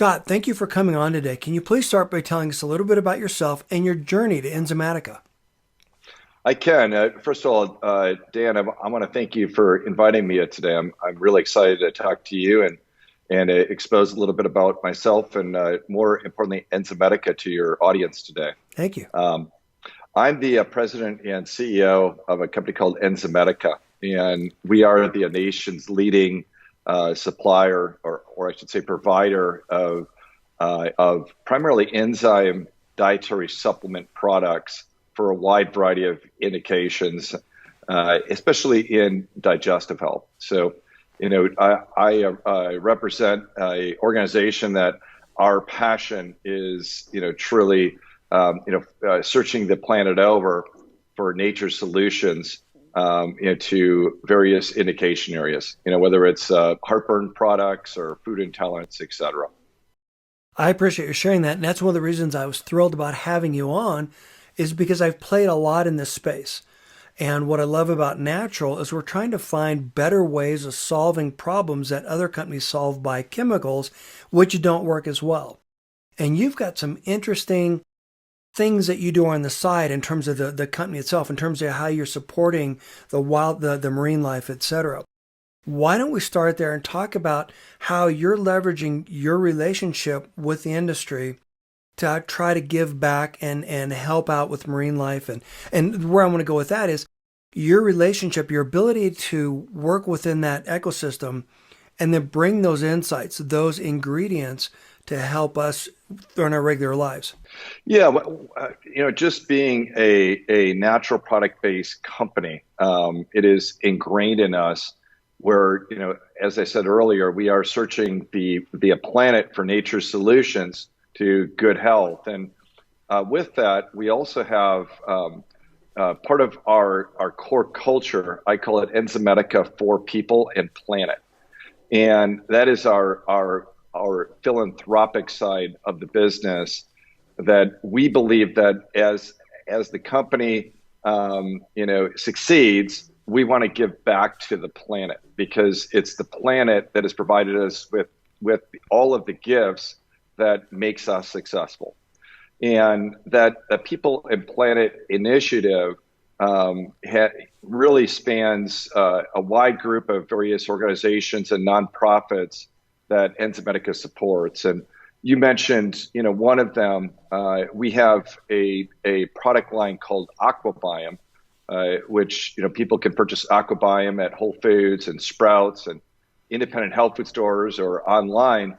Scott, thank you for coming on today. Can you please start by telling us a little bit about yourself and your journey to Enzymedica? I can. First of all, Dan, I want to thank you for inviting me today. I'm really excited to talk to you and expose a little bit about myself and more importantly, Enzymedica to your audience today. Thank you. I'm the president and CEO of a company called Enzymedica, and we are the nation's leading supplier, or I should say provider of primarily enzyme dietary supplement products for a wide variety of indications, especially in digestive health. So, I represent an organization that our passion is, truly, searching the planet over for nature's solutions into various indication areas, whether it's heartburn products or food intolerance, et cetera. I appreciate you sharing that. And that's one of the reasons I was thrilled about having you on is because I've played a lot in this space. And what I love about natural is we're trying to find better ways of solving problems that other companies solve by chemicals, which don't work as well. And you've got some interesting things that you do on the side in terms of the company itself, in terms of how you're supporting the marine life, etc. Why don't we start there and talk about how you're leveraging your relationship with the industry to try to give back and help out with marine life. And where I want to go with that is your relationship, your ability to work within that ecosystem and then bring those insights, those ingredients to help us in our regular lives. Yeah, well, just being a natural product-based company, it is ingrained in us where, as I said earlier, we are searching the planet for nature's solutions to good health. And with that, we also have part of our core culture, I call it Enzymedica for people and planet. And that is our philanthropic side of the business, that we believe that as the company succeeds, we want to give back to the planet, because it's the planet that has provided us with all of the gifts that makes us successful. And that the People and Planet Initiative really spans a wide group of various organizations and nonprofits that Enzymedica supports. And you mentioned, one of them. We have a product line called Aquabiome, which people can purchase Aquabiome at Whole Foods and Sprouts and independent health food stores or online.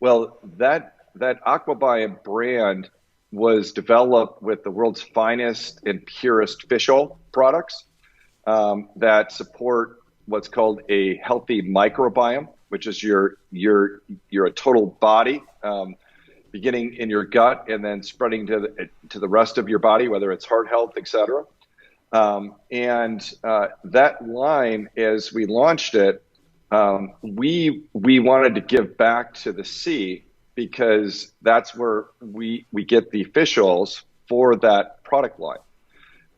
Well, that Aquabiome brand was developed with the world's finest and purest fish oil products that support what's called a healthy microbiome, which is your total body, beginning in your gut and then spreading to the rest of your body, whether it's heart health, et cetera. And that line, as we launched it, we wanted to give back to the sea, because that's where we get the fish oils for that product line.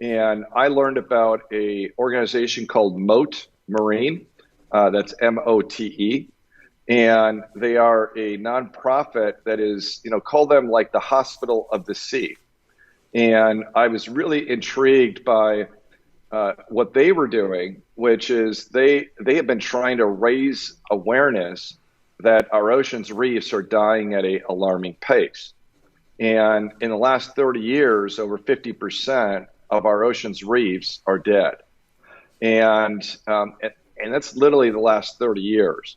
And I learned about a organization called Mote Marine, that's MOTE, and they are a nonprofit that is, call them like the hospital of the sea. And I was really intrigued by what they were doing, which is they have been trying to raise awareness that our ocean's reefs are dying at an alarming pace. And in the last 30 years, over 50% of our ocean's reefs are dead. And that's literally the last 30 years.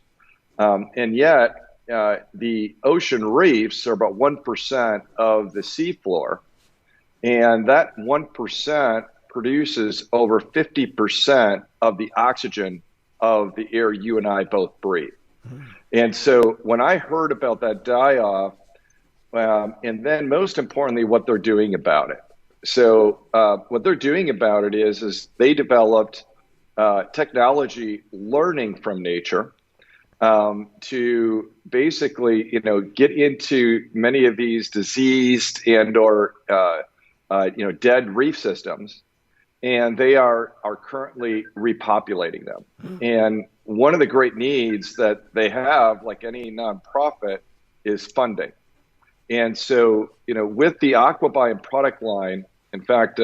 And yet, the ocean reefs are about 1% of the seafloor. And that 1% produces over 50% of the oxygen of the air you and I both breathe. Mm-hmm. And so when I heard about that die-off, and then most importantly, what they're doing about it. So what they're doing about it is they developed technology learning from nature to basically, get into many of these diseased and or dead reef systems, and they are currently repopulating them. Mm-hmm. And one of the great needs that they have, like any nonprofit, is funding. And so, with the AquaBiome product line, in fact,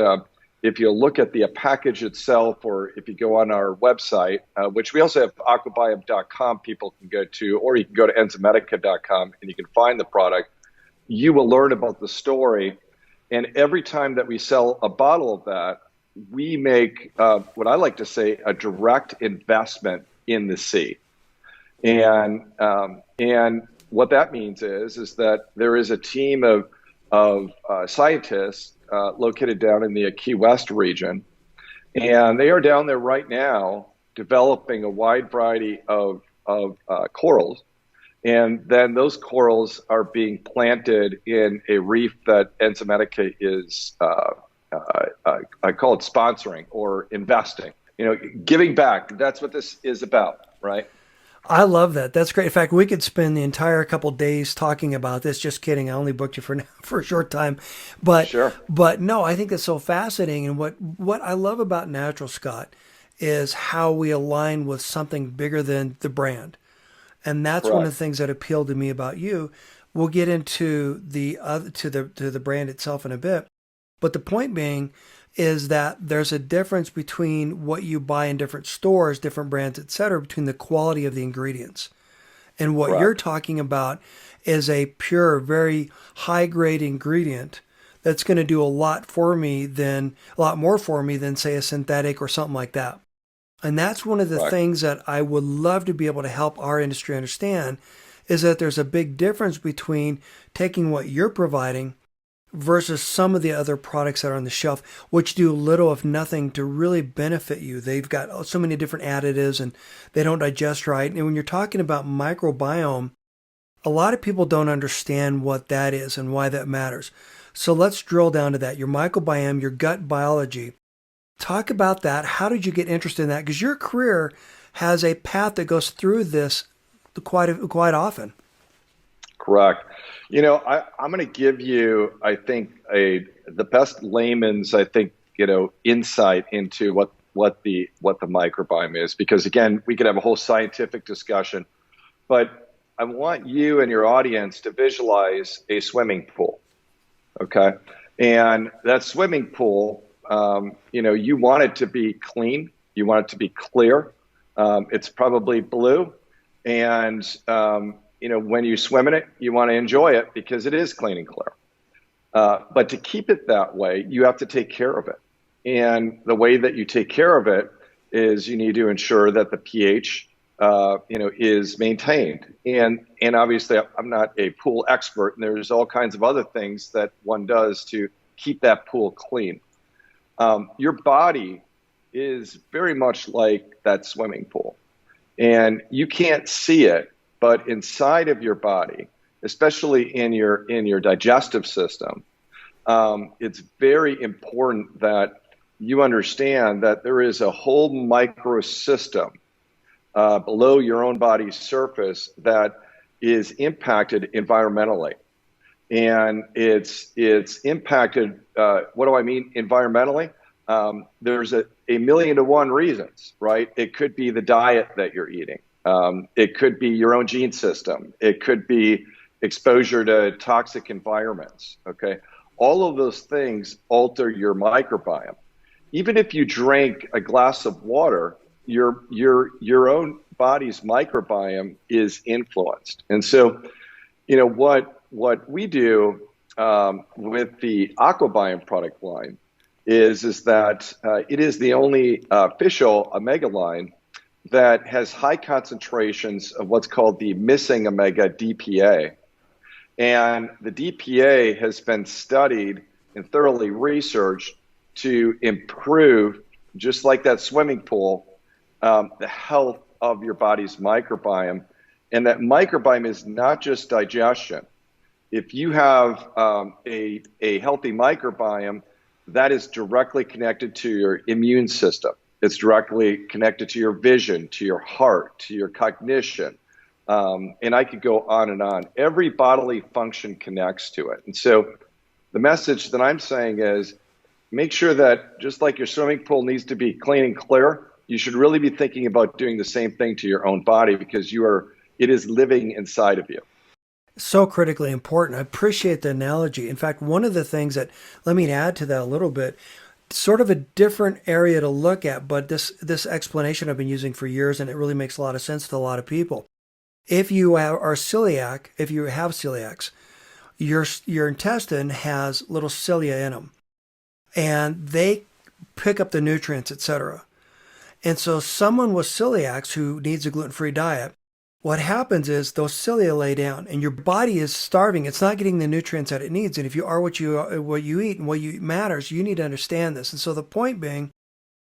if you look at the package itself, or if you go on our website, which we also have aquabiome.com, people can go to, or you can go to enzymedica.com and you can find the product, you will learn about the story. And every time that we sell a bottle of that, we make what I like to say a direct investment in the seed. And what that means is that there is a team of scientists located down in the Key West region, and they are down there right now developing a wide variety of corals. And then those corals are being planted in a reef that Enzymedica is, I call it sponsoring or investing. Giving back. That's what this is about, right? I love that. That's great. In fact, we could spend the entire couple days talking about this. Just kidding. I only booked you for now, for a short time, but sure. But no, I think that's so fascinating. And what I love about Natural, Scott, is how we align with something bigger than the brand, and that's Correct. one of the things that appealed to me about you. We'll get into the other to the brand itself in a bit, but the point being is that there's a difference between what you buy in different stores, different brands, et cetera, between the quality of the ingredients. And what Correct. you're talking about is a pure, very high grade ingredient that's going to do a lot more for me than say a synthetic or something like that. And that's one of the Correct. things that I would love to be able to help our industry understand, is that there's a big difference between taking what you're providing versus some of the other products that are on the shelf, which do little if nothing to really benefit you. They've got so many different additives and they don't digest right. And when you're talking about microbiome, a lot of people don't understand what that is and why that matters. So let's drill down to that. Your microbiome, your gut biology. Talk about that. How did you get interested in that? Because your career has a path that goes through this quite often. Correct. I'm going to give you, I think, the best layman's, insight into what the microbiome is, because again, we could have a whole scientific discussion, but I want you and your audience to visualize a swimming pool. Okay. And that swimming pool, you want it to be clean. You want it to be clear. It's probably blue. And, when you swim in it, you want to enjoy it because it is clean and clear. But to keep it that way, you have to take care of it. And the way that you take care of it is you need to ensure that the pH, is maintained. And obviously, I'm not a pool expert, and there's all kinds of other things that one does to keep that pool clean. Your body is very much like that swimming pool, and you can't see it. But inside of your body, especially in your digestive system, it's very important that you understand that there is a whole microsystem below your own body's surface that is impacted environmentally. And it's impacted, what do I mean environmentally? There's a million to one reasons, right? It could be the diet that you're eating. It could be your own gene system. It could be exposure to toxic environments. Okay. All of those things alter your microbiome. Even if you drink a glass of water, your own body's microbiome is influenced. And so, what we do with the AquaBiome product line is that it is the only official omega line that has high concentrations of what's called the missing omega DPA. And the DPA has been studied and thoroughly researched to improve, just like that swimming pool, the health of your body's microbiome. And that microbiome is not just digestion. If you have a healthy microbiome, that is directly connected to your immune system. It's directly connected to your vision, to your heart, to your cognition. And I could go on and on. Every bodily function connects to it. And so the message that I'm saying is make sure that just like your swimming pool needs to be clean and clear, you should really be thinking about doing the same thing to your own body, because it is living inside of you. So critically important. I appreciate the analogy. In fact, one of the things that, let me add to that a little bit, sort of a different area to look at, but this explanation I've been using for years, and it really makes a lot of sense to a lot of people. If you are celiac, if you have celiacs, your intestine has little cilia in them, and they pick up the nutrients, etc. And so someone with celiacs who needs a gluten-free diet, what happens is those cilia lay down and your body is starving. It's not getting the nutrients that it needs. And if you are what you eat and what you eat matters, you need to understand this. And so the point being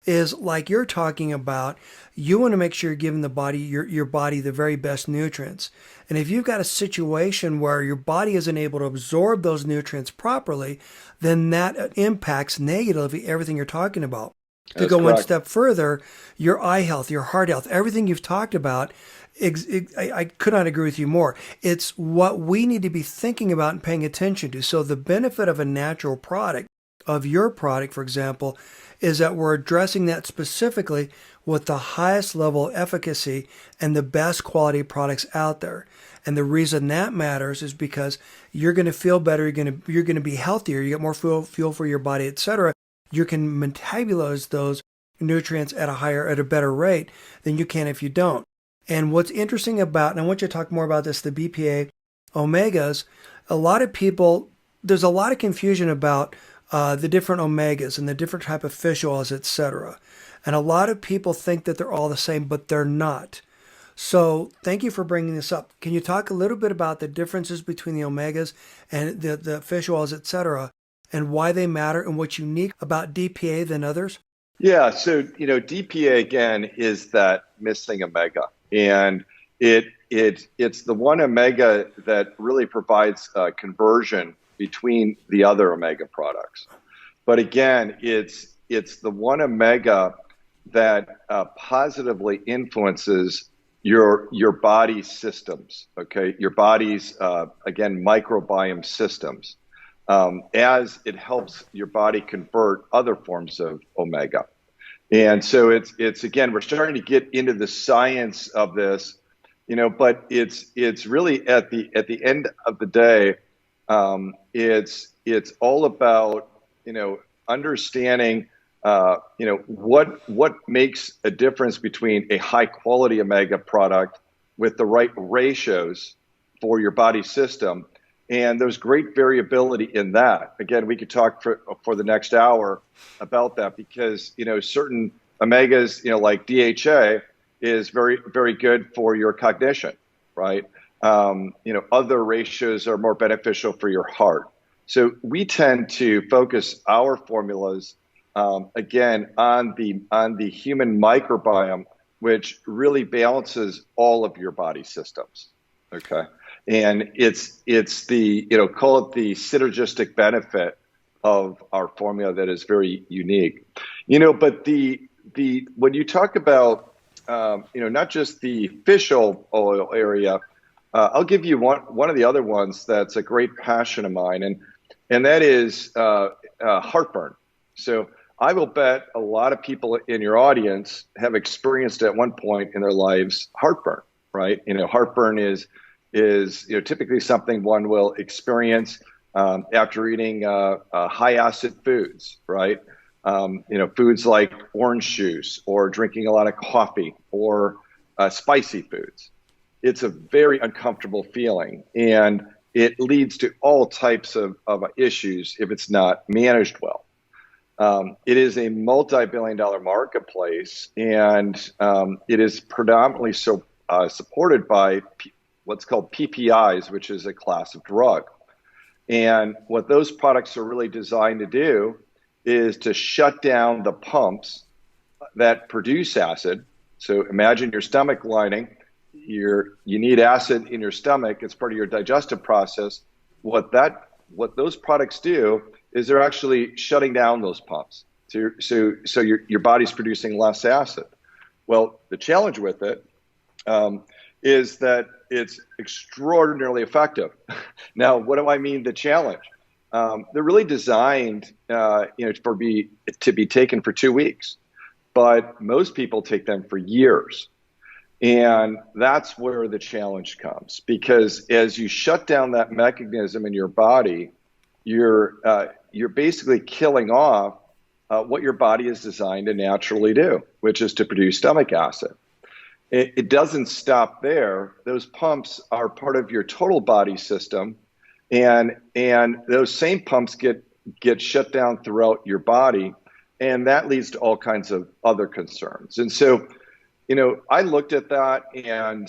is, like you're talking about, you want to make sure you're giving the body your body the very best nutrients. And if you've got a situation where your body isn't able to absorb those nutrients properly, then that impacts negatively everything you're talking about. To That's go one correct. step further, your eye health, your heart health, everything you've talked about, I could not agree with you more. It's what we need to be thinking about and paying attention to. So the benefit of a natural product, of your product, for example, is that we're addressing that specifically with the highest level of efficacy and the best quality products out there. And the reason that matters is because you're going to feel better, you're going to be healthier, you get more fuel for your body, etc. You can metabolize those nutrients at a better rate than you can if you don't. And what's interesting about, and I want you to talk more about this, the BPA omegas, a lot of people, there's a lot of confusion about the different omegas and the different type of fish oils, etc. And a lot of people think that they're all the same, but they're not. So thank you for bringing this up. Can you talk a little bit about the differences between the omegas and the fish oils, etc., and why they matter and what's unique about DPA than others? Yeah, so DPA again is that missing omega, and it's the one omega that really provides conversion between the other omega products. But again, it's the one omega that positively influences your body's systems. Okay, your body's again microbiome systems, as it helps your body convert other forms of omega. And so it's again, we're starting to get into the science of this, but it's really at the end of the day, it's all about understanding what makes a difference between a high quality omega product with the right ratios for your body system. And there's great variability in that. Again, we could talk for the next hour about that because, certain omegas, like DHA is very, very good for your cognition, right? Other ratios are more beneficial for your heart. So we tend to focus our formulas, again, on the human microbiome, which really balances all of your body systems. Okay. And it's the, call it the synergistic benefit of our formula that is very unique. But when you talk about, not just the fish oil area, I'll give you one of the other ones that's a great passion of mine, and that is heartburn. So I will bet a lot of people in your audience have experienced at one point in their lives heartburn, right? Heartburn is typically something one will experience after eating high acid foods, right? Foods like orange juice or drinking a lot of coffee or spicy foods. It's a very uncomfortable feeling, and it leads to all types of issues if it's not managed well. It is a multi-billion-dollar marketplace, and it is predominantly supported by what's called PPIs, which is a class of drug. And what those products are really designed to do is to shut down the pumps that produce acid. So imagine your stomach lining. You need acid in your stomach. It's part of your digestive process. What those products do is they're actually shutting down those pumps. So your body's producing less acid. Well, the challenge with it is that it's extraordinarily effective. Now, what do I mean the challenge? They're really designed to be taken for 2 weeks, but most people take them for years. And that's where the challenge comes, because as you shut down that mechanism in your body, you're basically killing off what your body is designed to naturally do, which is to produce stomach acid. It doesn't stop there. Those pumps are part of your total body system, and those same pumps get shut down throughout your body, and that leads to all kinds of other concerns. And so, I looked at that, and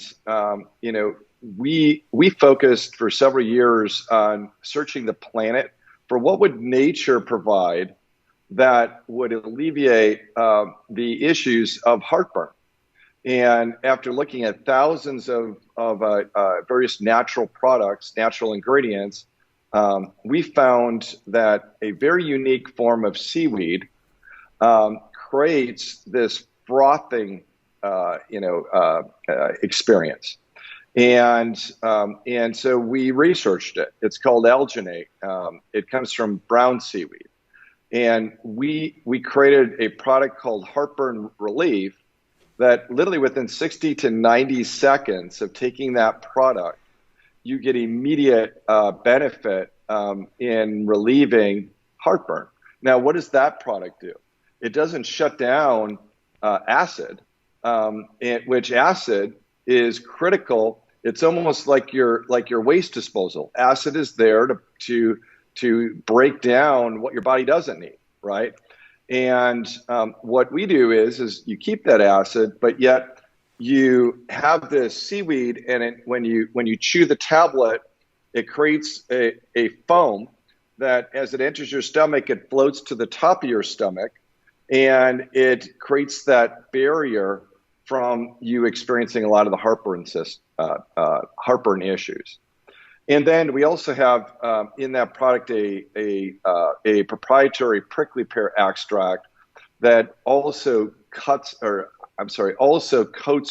we focused for several years on searching the planet for what would nature provide that would alleviate the issues of heartburn. And after looking at thousands of various natural products, natural ingredients, we found that a very unique form of seaweed creates this frothing, experience. And so we researched it. It's called alginate. It comes from brown seaweed. And we created a product called Heartburn Relief that literally within 60 to 90 seconds of taking that product, you get immediate benefit in relieving heartburn. Now, what does that product do? It doesn't shut down acid, which acid is critical. It's almost like your waste disposal. Acid is there to break down what your body doesn't need, right? And what we do is you keep that acid, but yet you have this seaweed, and when you chew the tablet, it creates a foam that, as it enters your stomach, it floats to the top of your stomach, and it creates that barrier from you experiencing a lot of the heartburn issues. And then we also have in that product a proprietary prickly pear extract that also coats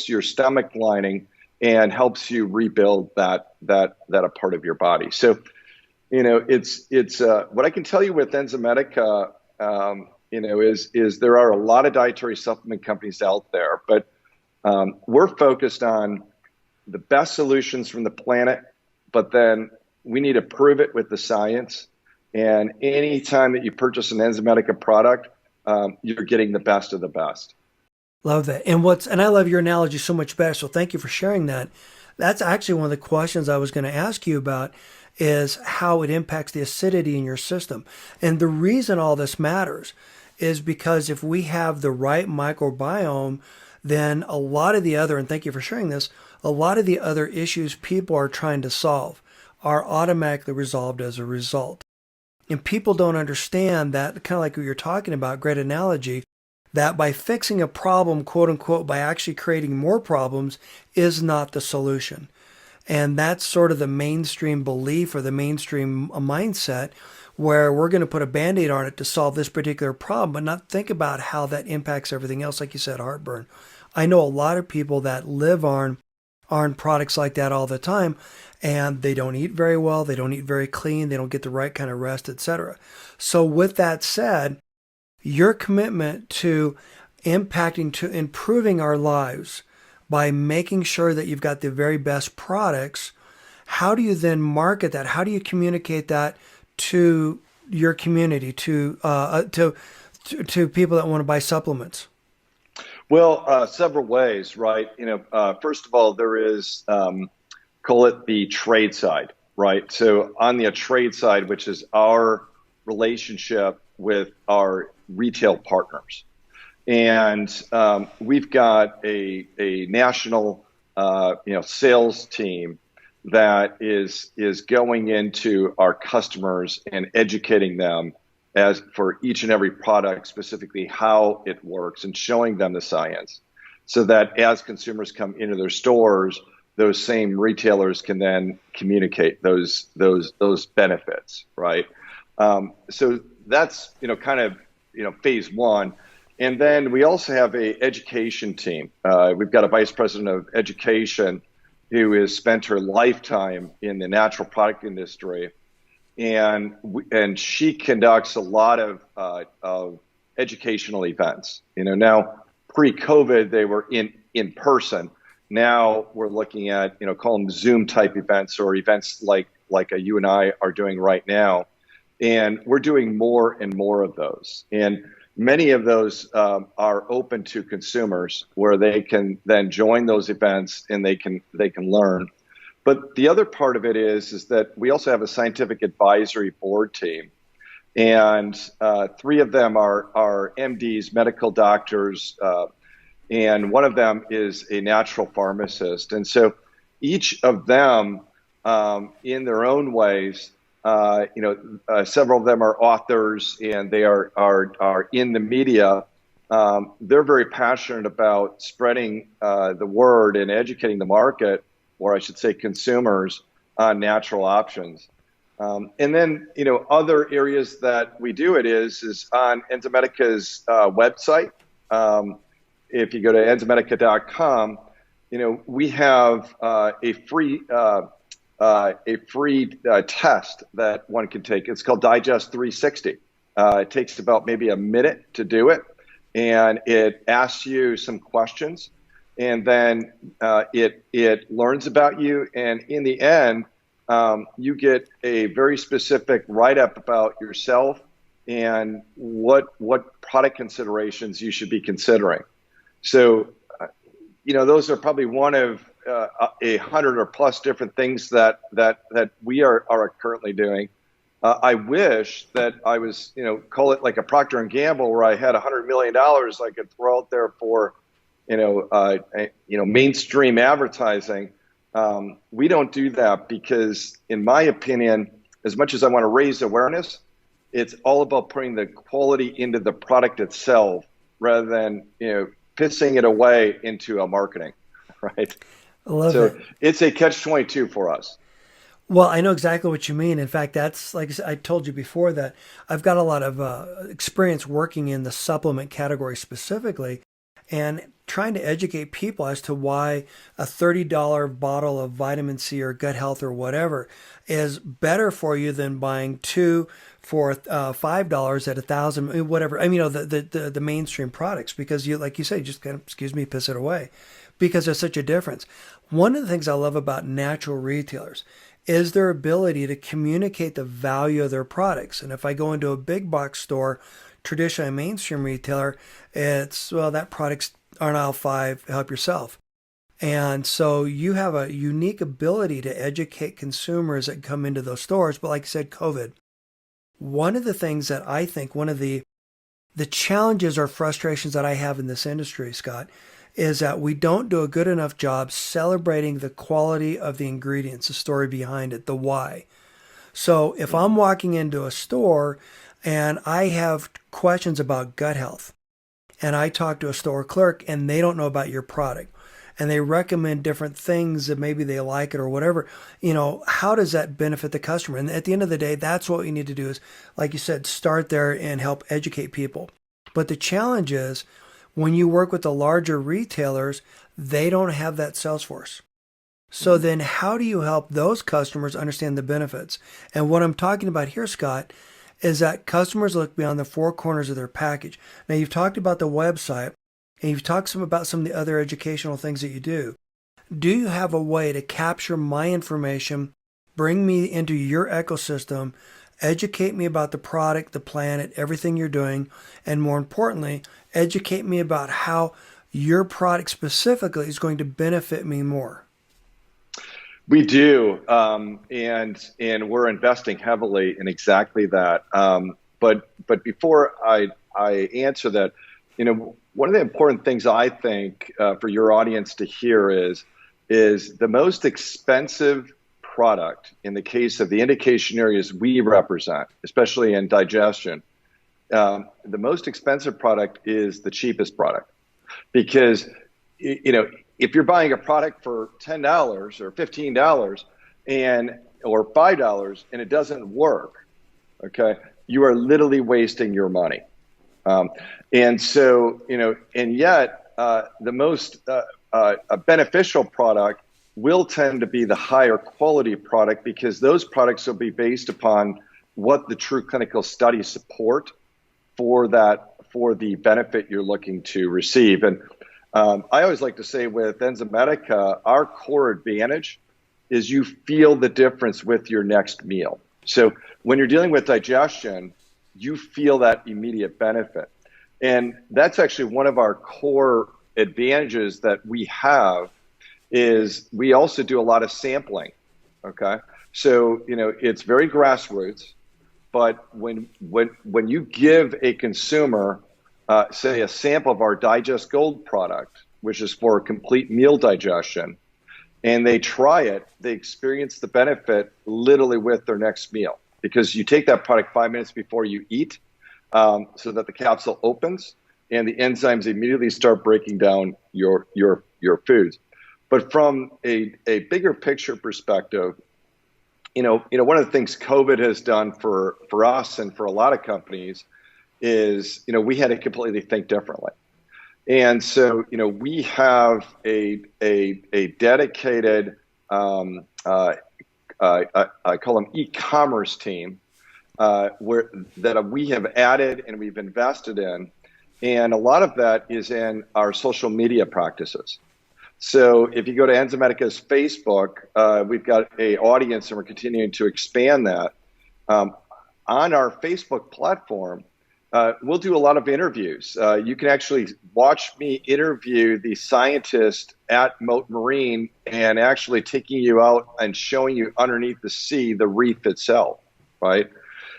your stomach lining and helps you rebuild that a part of your body. So, it's what I can tell you with Enzymedica, is there are a lot of dietary supplement companies out there, but we're focused on the best solutions from the planet. But then we need to prove it with the science. And anytime that you purchase an Enzymedica product, you're getting the best of the best. Love that. And I love your analogy so much better. So thank you for sharing that. That's actually one of the questions I was going to ask you about, is how it impacts the acidity in your system. And the reason all this matters is because if we have the right microbiome, then a lot of the other, and thank you for sharing this, a lot of the other issues people are trying to solve are automatically resolved as a result. And people don't understand that, kind of like what you're talking about, great analogy, that by fixing a problem, quote unquote, by actually creating more problems is not the solution. And that's sort of the mainstream belief or the mainstream mindset, where we're going to put a Band-Aid on it to solve this particular problem, but not think about how that impacts everything else. Like you said, heartburn. I know a lot of people that live on products like that all the time, and they don't eat very well, they don't eat very clean, they don't get the right kind of rest, etc. So with that said, your commitment to improving our lives by making sure that you've got the very best products, how do you then market that? How do you communicate that to your community, to people that want to buy supplements? Well, several ways, right? First of all, there is, call it the trade side, right? So on the trade side, which is our relationship with our retail partners. And we've got a national, sales team that is going into our customers and educating them as for each and every product, specifically how it works, and showing them the science, so that as consumers come into their stores, those same retailers can then communicate those benefits, right? So that's phase one. And then we also have a education team. We've got a vice president of education who has spent her lifetime in the natural product industry, and she conducts a lot of educational events. Now pre-COVID they were in person, Now we're looking at, call them Zoom type events or events like you and I are doing right now. And we're doing more and more of those. And many of those are open to consumers where they can then join those events and they can learn. But the other part of it is that we also have a scientific advisory board team. And three of them are MDs, medical doctors, and one of them is a natural pharmacist. And so each of them, in their own ways, several of them are authors and they are in the media. They're very passionate about spreading the word and educating the market, or I should say consumers, on natural options. And then, other areas that we do it is on Enzymedica's website. If you go to enzymedica.com, we have a free test that one can take. It's called Digest 360. It takes about maybe a minute to do it, and it asks you some questions, and then it learns about you, and in the end, you get a very specific write-up about yourself and what product considerations you should be considering. So, those are probably one of 100 or plus different things that we are currently doing. I wish that I was, call it like a Procter and Gamble, where I had $100 million I could throw out there for, mainstream advertising. We don't do that because, in my opinion, as much as I want to raise awareness, it's all about putting the quality into the product itself rather than, pissing it away into a marketing, right? I love it. It's a catch-22 for us. Well, I know exactly what you mean. In fact, that's like I told you before that I've got a lot of experience working in the supplement category specifically and trying to educate people as to why a $30 bottle of vitamin C or gut health or whatever is better for you than buying two for $5 at 1,000, whatever. I mean, the mainstream products, because like you say, just kind of, piss it away, because there's such a difference. One of the things I love about natural retailers is their ability to communicate the value of their products. And if I go into a big box store, traditionally a mainstream retailer, it's, well, that product's on aisle 5, help yourself. And so you have a unique ability to educate consumers that come into those stores. But like I said, COVID, one of the things that I think, one of the challenges or frustrations that I have in this industry, Scott, is that we don't do a good enough job celebrating the quality of the ingredients, the story behind it, the why. So if I'm walking into a store and I have questions about gut health, and I talk to a store clerk and they don't know about your product, and they recommend different things that maybe they like it or whatever, how does that benefit the customer? And at the end of the day, that's what we need to do is, like you said, start there and help educate people. But the challenge is, when you work with the larger retailers, they don't have that sales force. So then how do you help those customers understand the benefits? And what I'm talking about here, Scott, is that customers look beyond the four corners of their package. Now, you've talked about the website, and you've talked some about some of the other educational things that you do. Do you have a way to capture my information, bring me into your ecosystem, educate me about the product, the planet, everything you're doing, and more importantly, educate me about how your product specifically is going to benefit me more? We do, and we're investing heavily in exactly that. But before I answer that, one of the important things I think for your audience to hear is the most expensive product in the case of the indication areas we represent, especially in digestion. The most expensive product is the cheapest product, because if you're buying a product for $10 or $15 or $5 and it doesn't work, okay, you are literally wasting your money. And so, and yet the most beneficial product will tend to be the higher quality product, because those products will be based upon what the true clinical studies support for the benefit you're looking to receive. And I always like to say with Enzymedica, our core advantage is you feel the difference with your next meal. So when you're dealing with digestion, you feel that immediate benefit. And that's actually one of our core advantages that we have is we also do a lot of sampling. Okay. So, it's very grassroots, but when you give a consumer, say, a sample of our Digest Gold product, which is for complete meal digestion, and they try it, they experience the benefit literally with their next meal because you take that product 5 minutes before you eat, so that the capsule opens and the enzymes immediately start breaking down your foods. But from a bigger picture perspective, one of the things COVID has done for us and for a lot of companies is, we had to completely think differently. And so, we have a dedicated, I call them e-commerce team, that we have added and we've invested in. And a lot of that is in our social media practices. So if you go to Enzymedica's Facebook, we've got an audience and we're continuing to expand that. On our Facebook platform, we'll do a lot of interviews. You can actually watch me interview the scientist at Mote Marine and actually taking you out and showing you underneath the sea, the reef itself, right?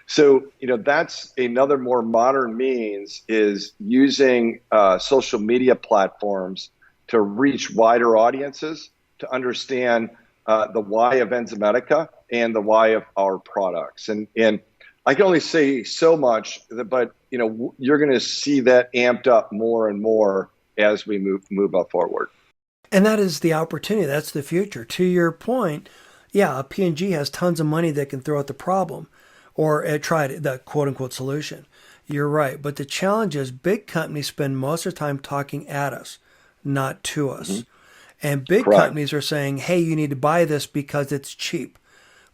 So, that's another more modern means is using social media platforms to reach wider audiences, to understand the why of Enzymedica and the why of our products. And I can only say so much, but you're going to see that amped up more and more as we move up forward. And that is the opportunity. That's the future. To your point, yeah, a P&G has tons of money that can throw at the problem or try the quote unquote solution. You're right. But the challenge is big companies spend most of the time talking at us, not to us. Mm-hmm. And big Correct. companies are saying, hey, you need to buy this because it's cheap,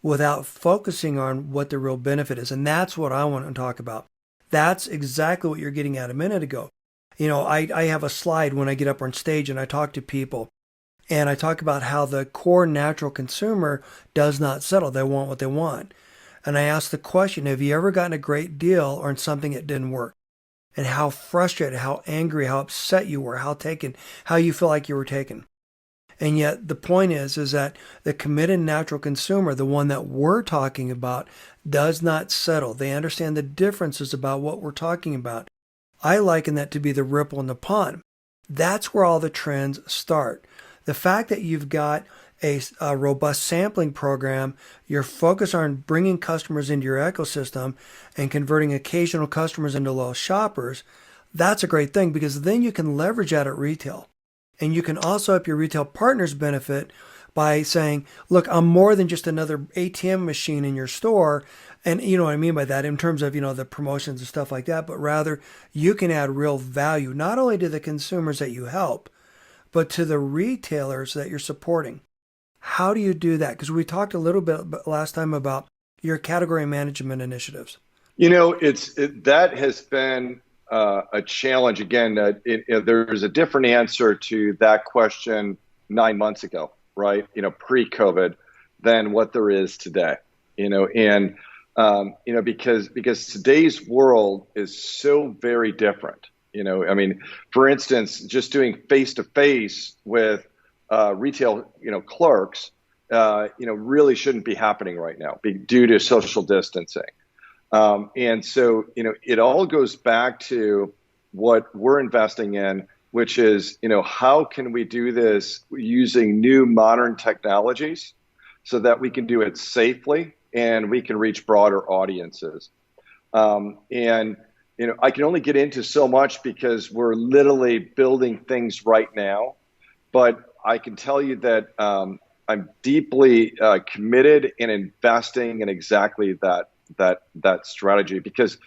without focusing on what the real benefit is. And that's what I want to talk about. That's exactly what you're getting at a minute ago. I have a slide when I get up on stage and I talk to people, and I talk about how the core natural consumer does not settle. They want what they want. And I ask the question, have you ever gotten a great deal on something that didn't work? And how frustrated, how angry, how upset you were, how you feel like you were taken. And yet the point is that the committed natural consumer, the one that we're talking about, does not settle. They understand the differences about what we're talking about. I liken that to be the ripple in the pond. That's where all the trends start. The fact that you've got a robust sampling program, you're focused on bringing customers into your ecosystem and converting occasional customers into loyal shoppers, that's a great thing because then you can leverage that at retail. And you can also help your retail partners benefit by saying, look, I'm more than just another ATM machine in your store. And you know what I mean by that in terms of, the promotions and stuff like that, but rather you can add real value, not only to the consumers that you help, but to the retailers that you're supporting. How do you do that? Because we talked a little bit last time about your category management initiatives. That has been a challenge. Again, there's a different answer to that question 9 months ago, right? Pre-COVID, than what there is today. Because today's world is so very different. For instance, just doing face-to-face with retail, clerks, really shouldn't be happening right now due to social distancing. And so, it all goes back to what we're investing in, which is, how can we do this using new modern technologies so that we can do it safely and we can reach broader audiences. I can only get into so much because we're literally building things right now. But I can tell you that I'm deeply committed in investing in exactly that strategy because,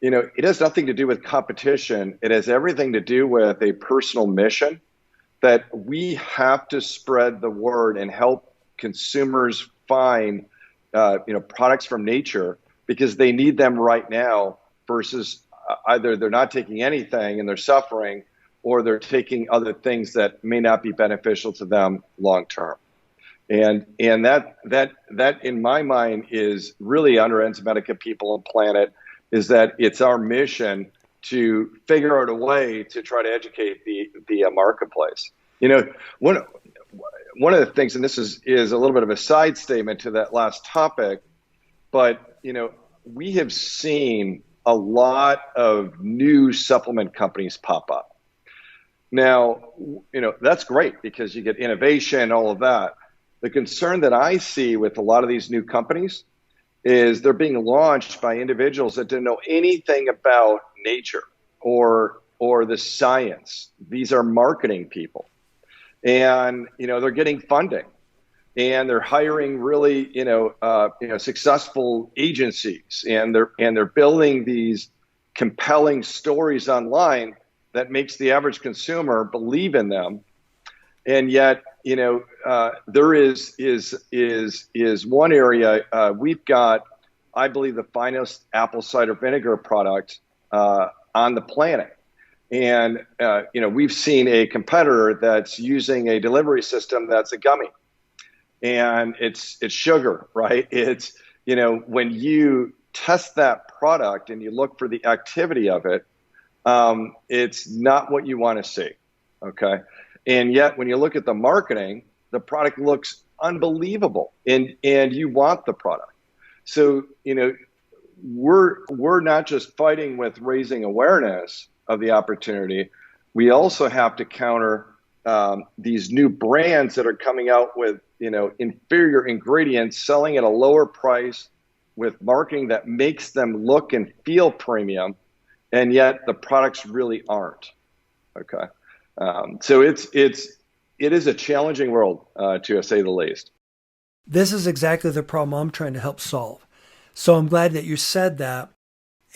it has nothing to do with competition. It has everything to do with a personal mission that we have to spread the word and help consumers find, products from nature because they need them right now versus either they're not taking anything and they're suffering, or they're taking other things that may not be beneficial to them long term. And that in my mind is really under Enzymedica People and Planet, is that it's our mission to figure out a way to try to educate the marketplace. You know, one of the things, and this is a little bit of a side statement to that last topic, but we have seen a lot of new supplement companies pop up. Now, that's great because you get innovation, all of that. The concern that I see with a lot of these new companies is they're being launched by individuals that didn't know anything about nature or the science. These are marketing people, and they're getting funding, and they're hiring really successful agencies, and they're building these compelling stories online that makes the average consumer believe in them. And yet, there is one area we've got, I believe, the finest apple cider vinegar product on the planet. And we've seen a competitor that's using a delivery system that's a gummy, and it's sugar, right? It's when you test that product and you look for the activity of it, it's not what you want to see. Okay. And yet, when you look at the marketing, the product looks unbelievable, and you want the product. So, we're not just fighting with raising awareness of the opportunity. We also have to counter these new brands that are coming out with, inferior ingredients, selling at a lower price with marketing that makes them look and feel premium, and yet the products really aren't. Okay. So it is a challenging world, to say the least. This is exactly the problem I'm trying to help solve. So I'm glad that you said that.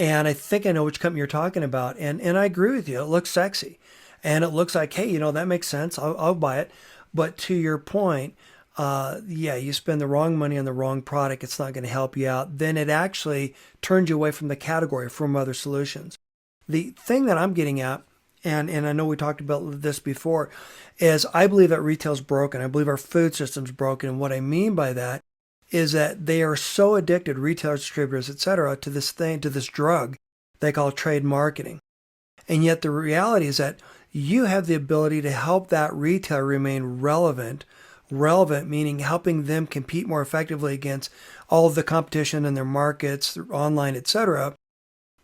And I think I know which company you're talking about. And I agree with you. It looks sexy. And it looks like, hey, that makes sense. I'll buy it. But to your point, you spend the wrong money on the wrong product. It's not going to help you out. Then it actually turns you away from the category, from other solutions. The thing that I'm getting at, and I know we talked about this before, is I believe that retail's broken. I believe our food system's broken. And what I mean by that is that they are so addicted, retailers, distributors, etc., to this drug they call trade marketing. And yet the reality is that you have the ability to help that retailer remain relevant meaning helping them compete more effectively against all of the competition in their markets, online, etc.,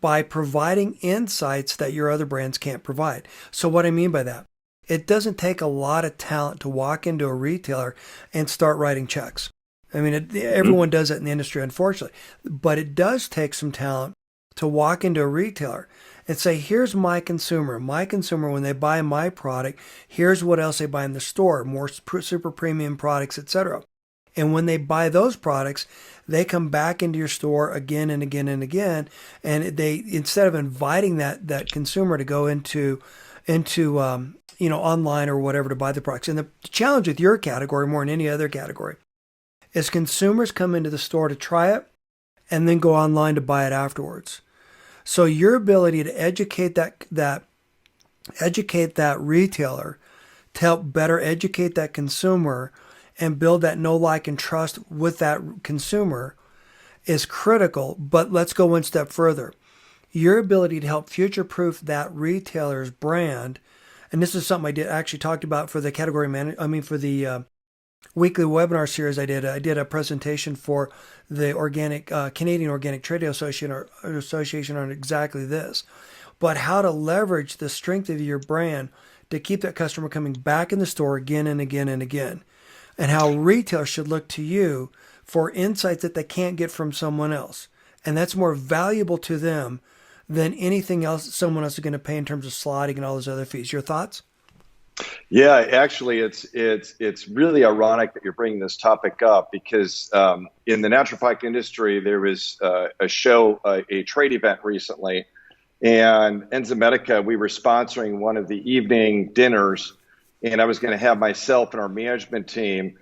by providing insights that your other brands can't provide. So what I mean by that, it doesn't take a lot of talent to walk into a retailer and start writing checks. I mean, everyone does it in the industry, unfortunately. But it does take some talent to walk into a retailer and say, here's my consumer. My consumer, when they buy my product, here's what else they buy in the store, more super premium products, etc. And when they buy those products, they come back into your store again and again and again. And they, instead of inviting that consumer to go into online or whatever to buy the products. And the challenge with your category, more than any other category, is consumers come into the store to try it and then go online to buy it afterwards. So your ability to educate that retailer, to help better educate that consumer and build that know, like, and trust with that consumer is critical. But let's go one step further. Your ability to help future-proof that retailer's brand, and this is something I did actually talked about for the for the weekly webinar series I did a presentation for the Canadian Organic Trade Association on exactly this, but how to leverage the strength of your brand to keep that customer coming back in the store again and again and again, and how retailers should look to you for insights that they can't get from someone else, and that's more valuable to them than anything else someone else is going to pay in terms of slotting and all those other fees. Your thoughts? Yeah, actually, it's really ironic that you're bringing this topic up because in the natural product industry, there was a trade event recently, and Enzymedica, we were sponsoring one of the evening dinners, and I was going to have myself and our management team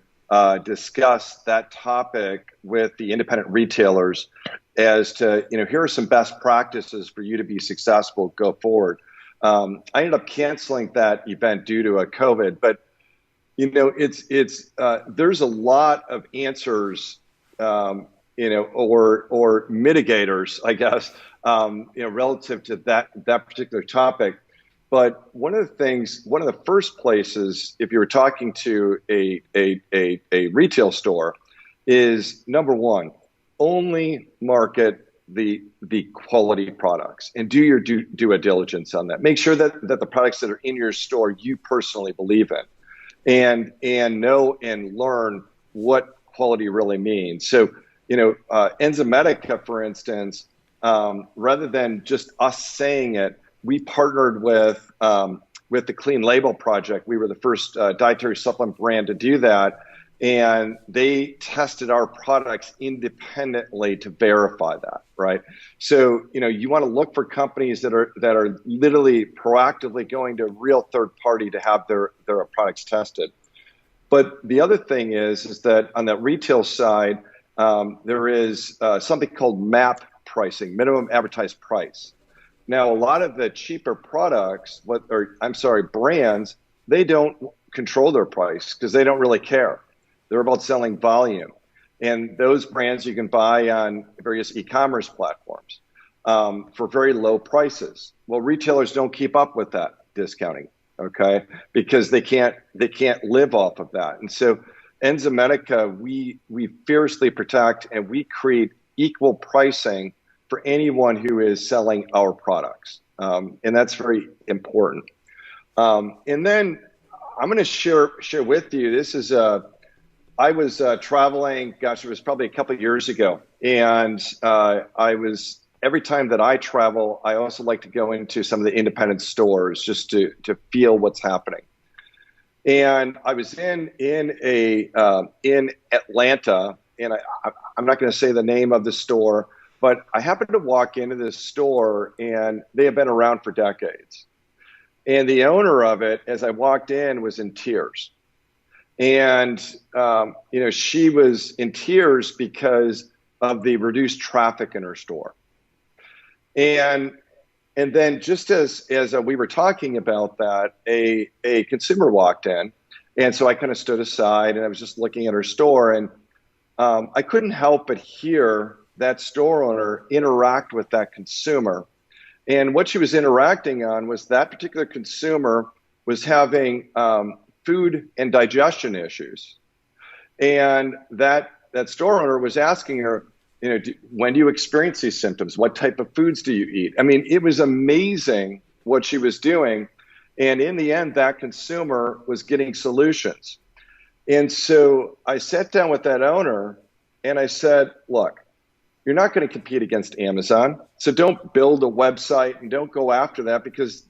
discuss that topic with the independent retailers as to, here are some best practices for you to be successful, go forward. I ended up canceling that event due to a COVID, but it's there's a lot of answers, or mitigators, I guess, relative to that particular topic. But one of the things, one of the first places, if you were talking to a retail store, is number one, only market the quality products and do your due diligence on that. Make sure that the products that are in your store you personally believe in, and know and learn what quality really means. So, Enzymedica, for instance, rather than just us saying it, we partnered with the Clean Label Project. We were the first dietary supplement brand to do that, and they tested our products independently to verify that, right? So, you want to look for companies that are literally proactively going to a real third party to have their products tested. But the other thing is that on the retail side, there is something called MAP pricing, minimum advertised price. Now, a lot of the cheaper products, brands, they don't control their price because they don't really care. They're about selling volume. And those brands you can buy on various e-commerce platforms for very low prices. Well, retailers don't keep up with that discounting, okay? Because they can't live off of that. And so Enzymedica, we fiercely protect and we create equal pricing for anyone who is selling our products. And that's very important. And then I'm going to share with you, this is I was traveling, gosh, it was probably a couple of years ago. And every time that I travel, I also like to go into some of the independent stores just to feel what's happening. And I was in Atlanta, and I'm not going to say the name of the store, but I happened to walk into this store, and they have been around for decades. And the owner of it, as I walked in, was in tears. And, she was in tears because of the reduced traffic in her store. And then just as we were talking about that, a consumer walked in. And so I kind of stood aside and I was just looking at her store, and I couldn't help but hear that store owner interact with that consumer. And what she was interacting on was that particular consumer was having food and digestion issues. And that store owner was asking her, when do you experience these symptoms? What type of foods do you eat? I mean, it was amazing what she was doing. And in the end, that consumer was getting solutions. And so I sat down with that owner and I said, look, you're not going to compete against Amazon. So don't build a website and don't go after that, because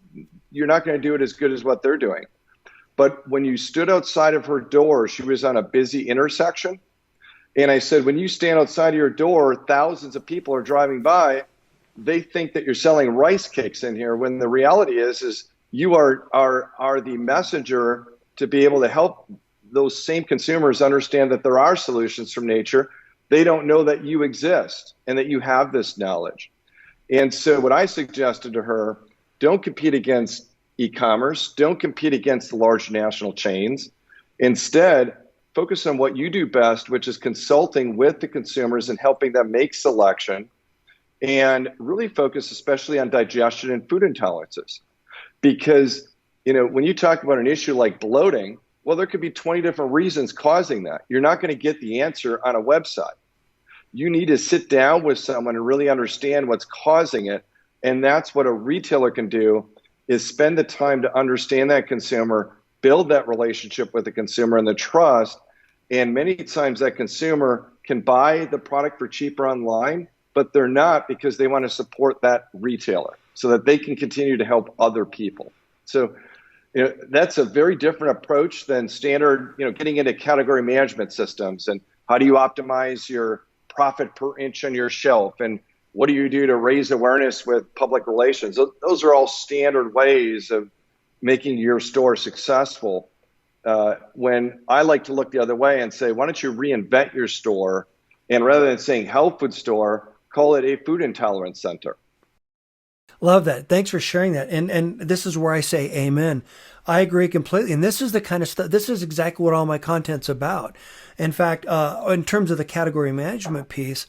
you're not going to do it as good as what they're doing. But when you stood outside of her door, she was on a busy intersection. And I said, when you stand outside of your door, thousands of people are driving by. They think that you're selling rice cakes in here, when the reality is you are the messenger to be able to help those same consumers understand that there are solutions from nature. They don't know that you exist and that you have this knowledge. And so what I suggested to her, don't compete against e-commerce, don't compete against the large national chains. Instead, focus on what you do best, which is consulting with the consumers and helping them make selection, and really focus especially on digestion and food intolerances. Because, when you talk about an issue like bloating, well, there could be 20 different reasons causing that. You're not going to get the answer on a website. You need to sit down with someone and really understand what's causing it. And that's what a retailer can do, is spend the time to understand that consumer, build that relationship with the consumer and the trust. And many times that consumer can buy the product for cheaper online, but they're not, because they want to support that retailer so that they can continue to help other people. So, that's a very different approach than standard, getting into category management systems and how do you optimize your profit per inch on your shelf, and what do you do to raise awareness with public relations? Those are all standard ways of making your store successful. When I like to look the other way and say, why don't you reinvent your store? And rather than saying health food store, call it a food intolerance center. Love that. Thanks for sharing that. And this is where I say amen. I agree completely. And this is the kind of stuff, this is exactly what all my content's about. In fact, in terms of the category management piece,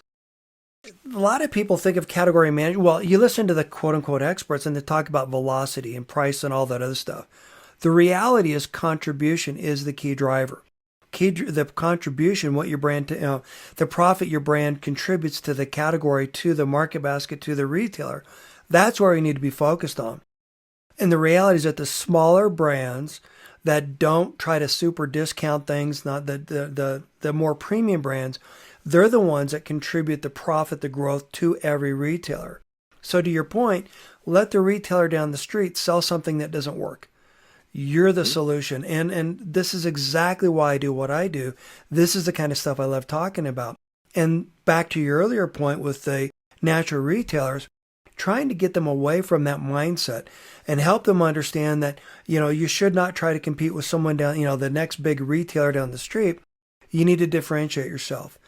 a lot of people think of category management. Well, you listen to the quote unquote experts and they talk about velocity and price and all that other stuff. The reality is contribution is the key driver. The contribution, what your brand, the profit your brand contributes to the category, to the market basket, to the retailer. That's where we need to be focused on. And the reality is that the smaller brands that don't try to super discount things, not the more premium brands, they're the ones that contribute the profit, the growth to every retailer. So to your point, let the retailer down the street sell something that doesn't work. You're the solution. And this is exactly why I do what I do. This is the kind of stuff I love talking about. And back to your earlier point with the natural retailers, trying to get them away from that mindset and help them understand that, you should not try to compete with someone down, the next big retailer down the street. You need to differentiate yourself.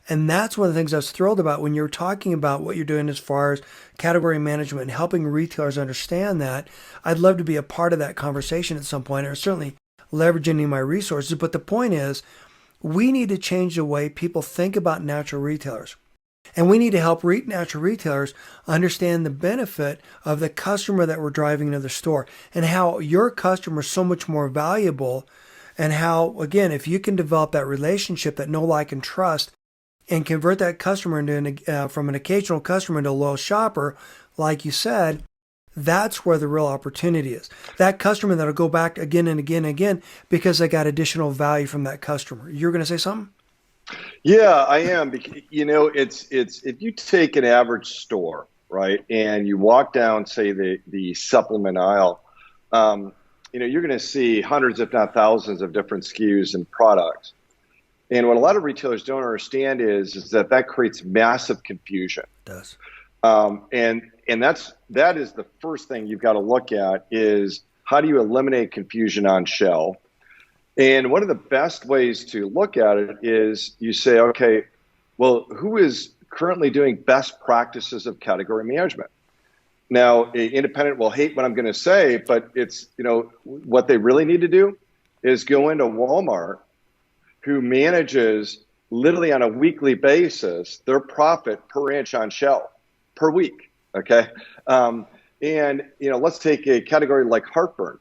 And that's one of the things I was thrilled about when you're talking about what you're doing as far as category management and helping retailers understand that. I'd love to be a part of that conversation at some point, or certainly leveraging my resources. But the point is, we need to change the way people think about natural retailers. And we need to help natural retailers understand the benefit of the customer that we're driving into the store and how your customer is so much more valuable. And how, again, if you can develop that relationship, that know, like, and trust, and convert that customer into from an occasional customer into a loyal shopper, like you said, that's where the real opportunity is. That customer that'll go back again and again and again because they got additional value from that customer. You're going to say something? Yeah, I am. It's if you take an average store, right, and you walk down, say, the supplement aisle, you're going to see hundreds, if not thousands, of different SKUs and products. And what a lot of retailers don't understand is that creates massive confusion. It does. And that is the first thing you've got to look at is how do you eliminate confusion on shelf? And one of the best ways to look at it is you say, okay, well, who is currently doing best practices of category management? Now, independent will hate what I'm going to say, but it's, what they really need to do is go into Walmart, who manages literally on a weekly basis their profit per inch on shelf per week. Okay. Let's take a category like heartburn.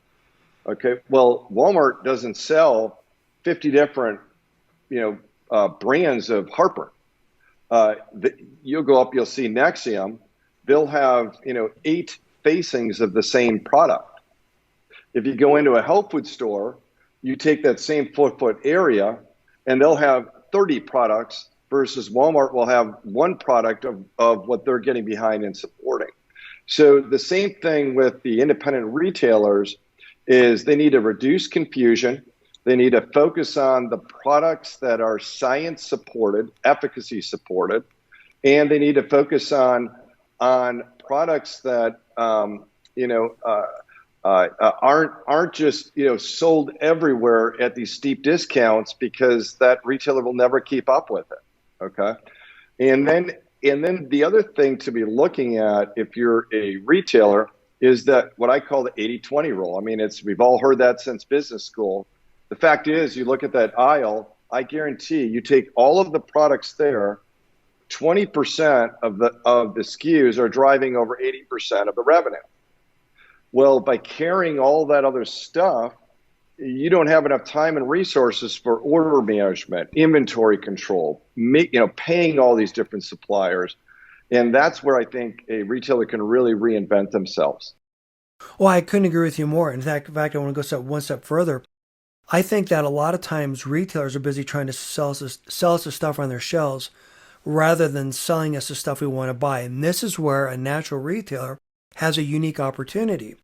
Okay. Well, Walmart doesn't sell 50 different, brands of heartburn. You'll go up, you'll see Nexium. They'll have, 8 facings of the same product. If you go into a health food store, you take that same foot area, and they'll have 30 products versus Walmart will have one product of what they're getting behind and supporting. So the same thing with the independent retailers is they need to reduce confusion. They need to focus on the products that are science supported, efficacy supported, and they need to focus on products that aren't just sold everywhere at these steep discounts because that retailer will never keep up with it. Okay, and then the other thing to be looking at if you're a retailer is that what I call the 80-20 rule. I mean, we've all heard that since business school. The fact is, you look at that aisle. I guarantee you take all of the products there. 20% of the SKUs are driving over 80% of the revenue. Well, by carrying all that other stuff, you don't have enough time and resources for order management, inventory control, paying all these different suppliers. And that's where I think a retailer can really reinvent themselves. Well, I couldn't agree with you more. In fact, I want to go one step further. I think that a lot of times retailers are busy trying to sell us the stuff on their shelves rather than selling us the stuff we want to buy. And this is where a natural retailer has a unique opportunity.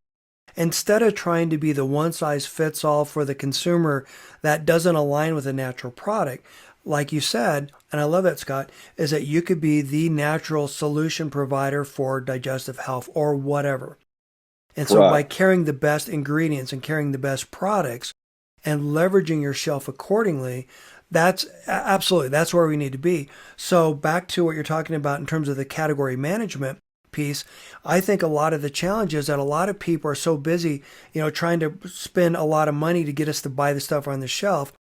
Instead of trying to be the one-size-fits-all for the consumer that doesn't align with a natural product, like you said, and I love that, Scott, is that you could be the natural solution provider for digestive health or whatever. And so by carrying the best ingredients and carrying the best products and leveraging your shelf accordingly, that's where we need to be. So back to what you're talking about in terms of the category management, piece, I think a lot of the challenge is that a lot of people are so busy, trying to spend a lot of money to get us to buy the stuff on the shelf,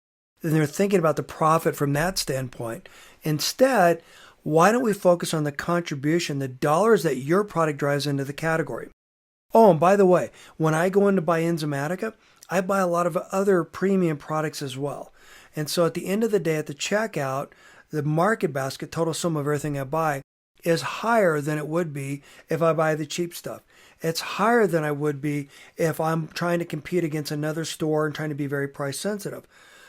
and they're thinking about the profit from that standpoint. Instead, why don't we focus on the contribution, the dollars that your product drives into the category? Oh, and by the way, when I go in to buy Enzymedica, I buy a lot of other premium products as well. And so at the end of the day, at the checkout, the market basket, total sum of everything I buy, is higher than it would be if I buy the cheap stuff. It's higher than I would be if I'm trying to compete against another store and trying to be very price sensitive.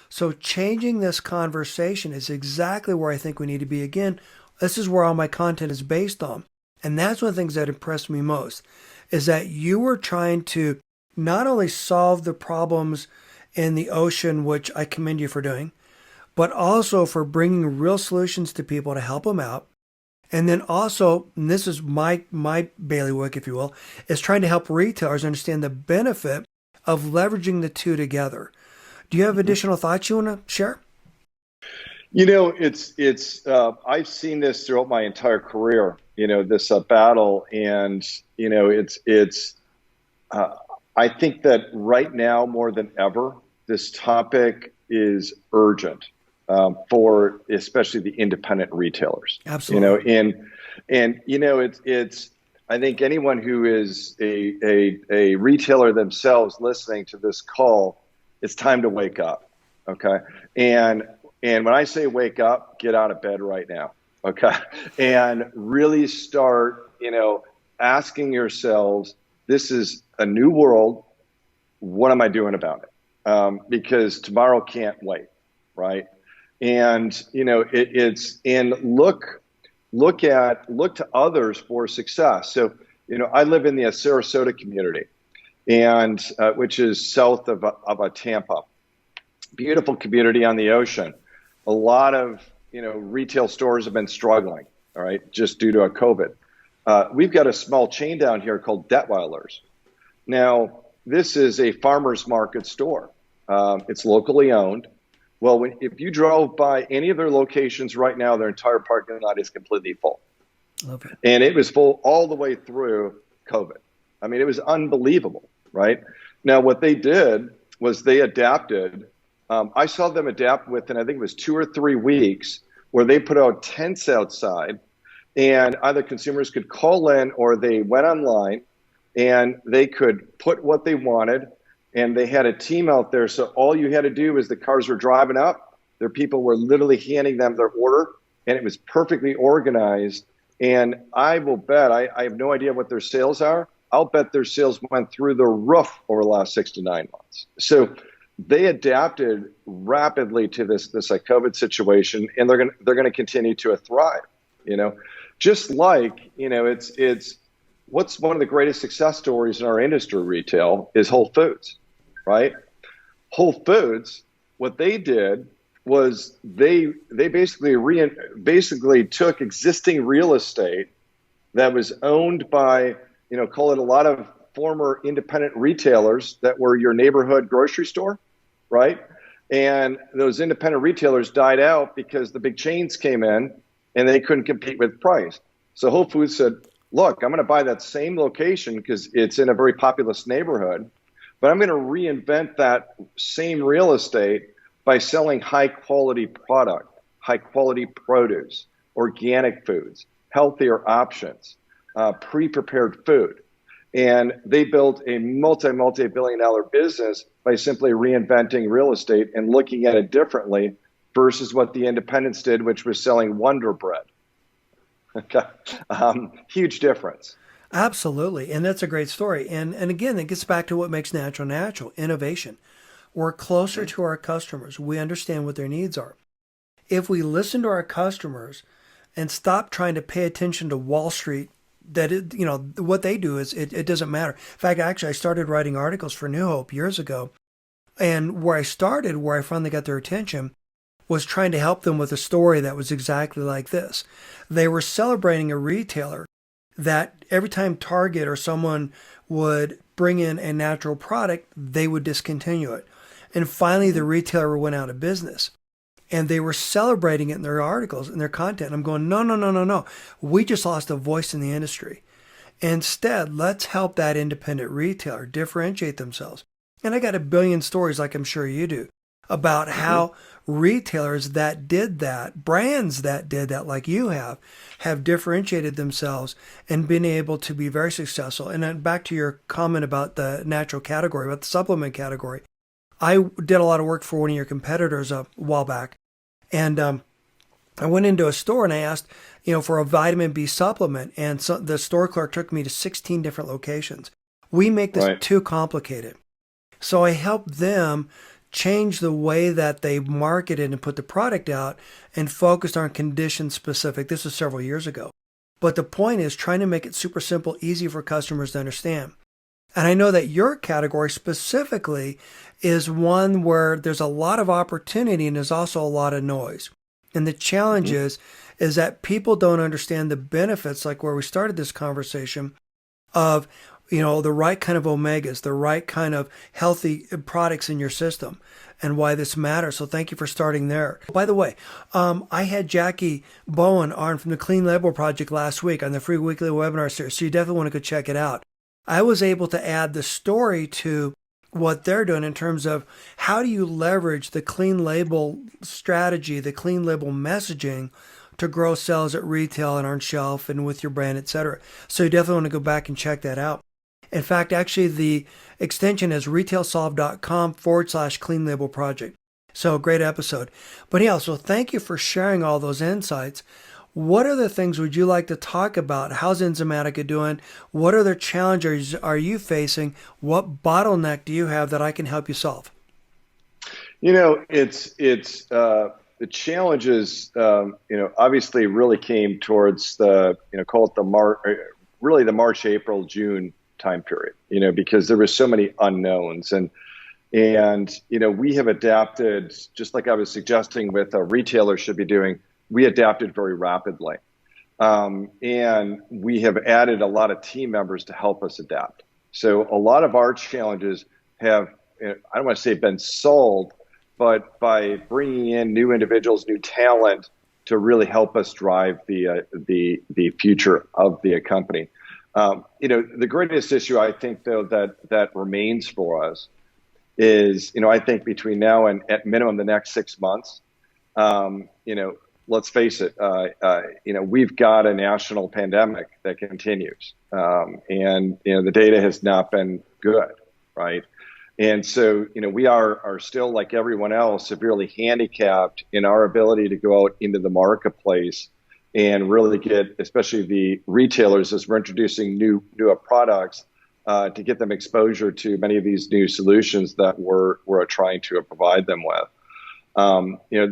So changing this conversation is exactly where I think we need to be. Again, this is where all my content is based on. And that's one of the things that impressed me most, is that you were trying to not only solve the problems in the ocean, which I commend you for doing, but also for bringing real solutions to people to help them out. And then also, and this is my bailiwick, if you will, is trying to help retailers understand the benefit of leveraging the two together. Do you have additional thoughts you want to share? I've seen this throughout my entire career, this battle. And, I think that right now more than ever, this topic is urgent for especially the independent retailers. Absolutely. It's I think anyone who is a retailer themselves listening to this call, it's time to wake up. Okay. And when I say wake up, get out of bed right now. Okay. And really start, asking yourselves, this is a new world. What am I doing about it? Because tomorrow can't wait. Right. And, look to others for success. So, I live in the Sarasota community, and which is south of Tampa. Beautiful community on the ocean. A lot of retail stores have been struggling, all right, just due to a COVID. We've got a small chain down here called Detweiler's. Now, this is a farmer's market store. It's locally owned. Well, if you drove by any of their locations right now, their entire parking lot is completely full. Okay. And it was full all the way through COVID. I mean, it was unbelievable, right? Now, what they did was they adapted. I saw them adapt within, I think it was 2 or 3 weeks, where they put out tents outside, and either consumers could call in or they went online and they could put what they wanted. And they had a team out there. So all you had to do is the cars were driving up. Their people were literally handing them their order, and it was perfectly organized. And I will bet, I have no idea what their sales are. I'll bet their sales went through the roof over the last 6 to 9 months. So they adapted rapidly to this COVID situation, and they're going to continue to thrive. Just like, it's what's one of the greatest success stories in our industry, retail, is Whole Foods. Right? Whole Foods, what they did was they basically took existing real estate that was owned by, call it a lot of former independent retailers that were your neighborhood grocery store, right? And those independent retailers died out because the big chains came in and they couldn't compete with price. So Whole Foods said, look, I'm going to buy that same location because it's in a very populous neighborhood, but I'm going to reinvent that same real estate by selling high quality product, high quality produce, organic foods, healthier options, pre-prepared food. And they built a multi-billion dollar business by simply reinventing real estate and looking at it differently versus what the independents did, which was selling Wonder Bread. Okay. Huge difference. Absolutely. And that's a great story. And again, it gets back to what makes natural, innovation. We're closer to our customers. We understand what their needs are. If we listen to our customers and stop trying to pay attention to Wall Street, what they do is it doesn't matter. In fact, actually, I started writing articles for New Hope years ago. And where I finally got their attention, was trying to help them with a story that was exactly like this. They were celebrating a retailer that every time Target or someone would bring in a natural product, they would discontinue it. And finally, the retailer went out of business. And they were celebrating it in their articles, in their content. I'm going, no. We just lost a voice in the industry. Instead, let's help that independent retailer differentiate themselves. And I got a billion stories, like I'm sure you do, about Hmm. how retailers that did that, brands that did that, like you have differentiated themselves and been able to be very successful. And then back to your comment about the natural category, about the supplement category, I did a lot of work for one of your competitors a while back. And I went into a store and I asked, for a vitamin B supplement, and so the store clerk took me to 16 different locations. We make this Right. too complicated. So I helped them change the way that they marketed and put the product out and focused on condition specific. This was several years ago. But the point is trying to make it super simple, easy for customers to understand. And I know that your category specifically is one where there's a lot of opportunity and there's also a lot of noise. And the challenge Hmm. is that people don't understand the benefits, like where we started this conversation, of the right kind of omegas, the right kind of healthy products in your system, and why this matters. So thank you for starting there. By the way, I had Jackie Bowen on from the Clean Label Project last week on the free weekly webinar series, so you definitely want to go check it out. I was able to add the story to what they're doing in terms of how do you leverage the clean label strategy, the clean label messaging to grow sales at retail and on shelf and with your brand, etc. So you definitely want to go back and check that out. In fact, actually, the extension is retailsolve.com/clean label project. So great episode. But yeah, so thank you for sharing all those insights. What other things would you like to talk about? How's Enzymedica doing? What other challenges are you facing? What bottleneck do you have that I can help you solve? It's the challenges. Obviously, really came towards the call it the really the March, April, June time period. Because there were so many unknowns, and we have adapted just like I was suggesting with a retailer should be doing. We adapted very rapidly. And we have added a lot of team members to help us adapt. So a lot of our challenges have, I don't want to say been solved, but by bringing in new individuals, new talent to really help us drive the future of the company. The greatest issue I think though that remains for us is, I think between now and at minimum the next 6 months, um, you know, let's face it, we've got a national pandemic that continues, and the data has not been good, right? And so, we are still like everyone else severely handicapped in our ability to go out into the marketplace and really get, especially the retailers, as we're introducing newer products, to get them exposure to many of these new solutions that we're trying to provide them with.